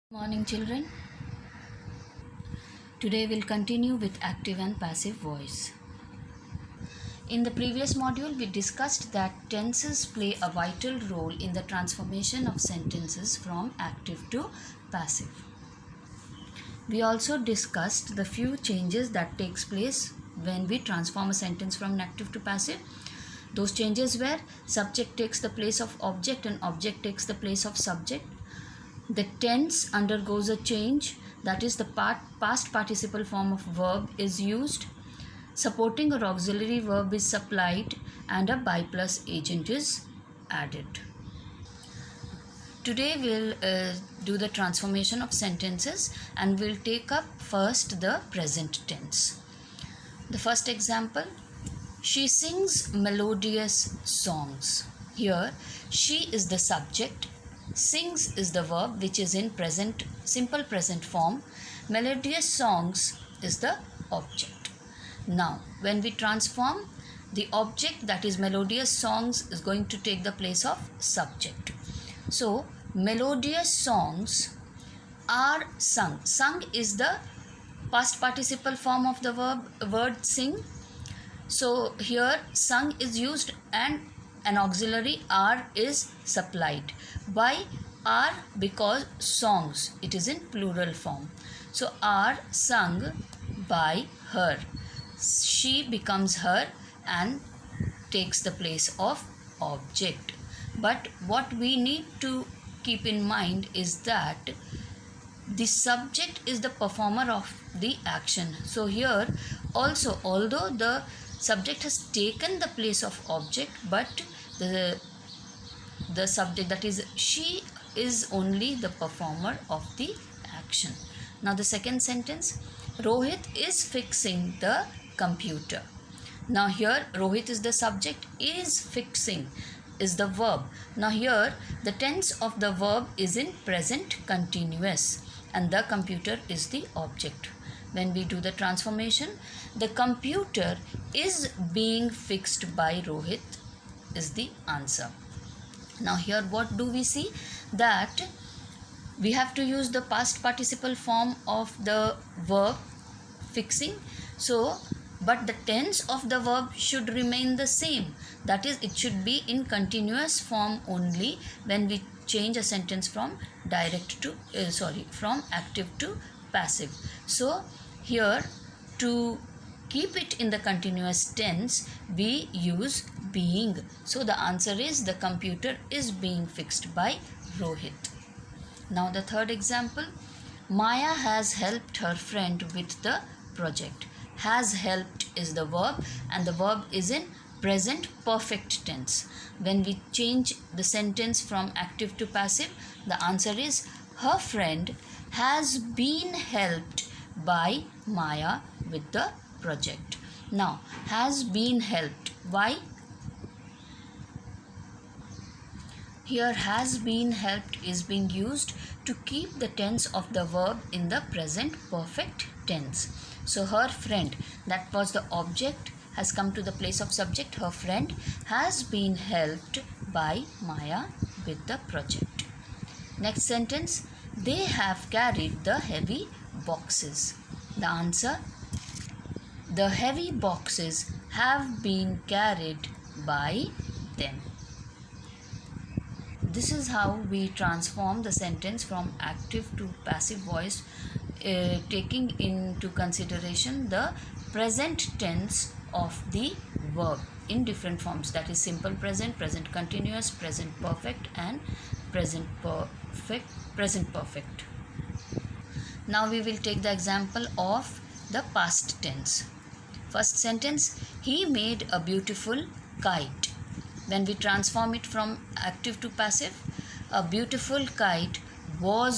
Morning children. Today we'll continue with active and passive voice. In the previous module we discussed that tenses play a vital role in the transformation of sentences from active to passive. We also discussed the few changes that takes place when we transform a sentence from active to passive. Those changes were subject takes the place of object and object takes the place of subject. The tense undergoes a change, that is the past participle form of verb is used, supporting or auxiliary verb is supplied, and a by plus agent is added. Today we'll do the transformation of sentences and we'll take up first the present tense. The first example, she sings melodious songs. Here, she is the subject. Sings is the verb which is in present, simple present form. Melodious songs is the object. Now, when we transform, the object, that is melodious songs, is going to take the place of subject. So, melodious songs are sung. Sung is the past participle form of the word sing. So, here sung is used and an auxiliary are is supplied. Why are? Because songs, it is in plural form. So are sung by her. She becomes her and takes the place of object. But what we need to keep in mind is that the subject is the performer of the action. So here also, although the subject has taken the place of object, but the subject, that is she, is only the performer of the action. Now the second sentence, Rohit is fixing the computer. Now here Rohit is the subject, is fixing is the verb. Now here the tense of the verb is in present continuous and the computer is the object. When we do the transformation, the computer is being fixed by Rohit is the answer. Now here what do we see? That we have to use the past participle form of the verb fixing. So, but the tense of the verb should remain the same. That is, it should be in continuous form only when we change a sentence from from active to passive. So here, to keep it in the continuous tense, we use being. So the answer is the computer is being fixed by Rohit. Now the third example, Maya has helped her friend with the project. Has helped is the verb and the verb is in present perfect tense. When we change the sentence from active to passive, the answer is her friend has been helped by Maya with the project. Now, has been helped. Why? Here has been helped is being used to keep the tense of the verb in the present perfect tense. So her friend, that was the object, has come to the place of subject. Her friend has been helped by Maya with the project. Next sentence, they have carried the heavy boxes. The answer, the heavy boxes have been carried by them. This is how we transform the sentence from active to passive voice, taking into consideration the present tense of the verb in different forms, that is simple present, present continuous, present perfect and present perfect. Now we will take the example of the past tense. First sentence, he made a beautiful kite. When we transform it from active to passive, a beautiful kite was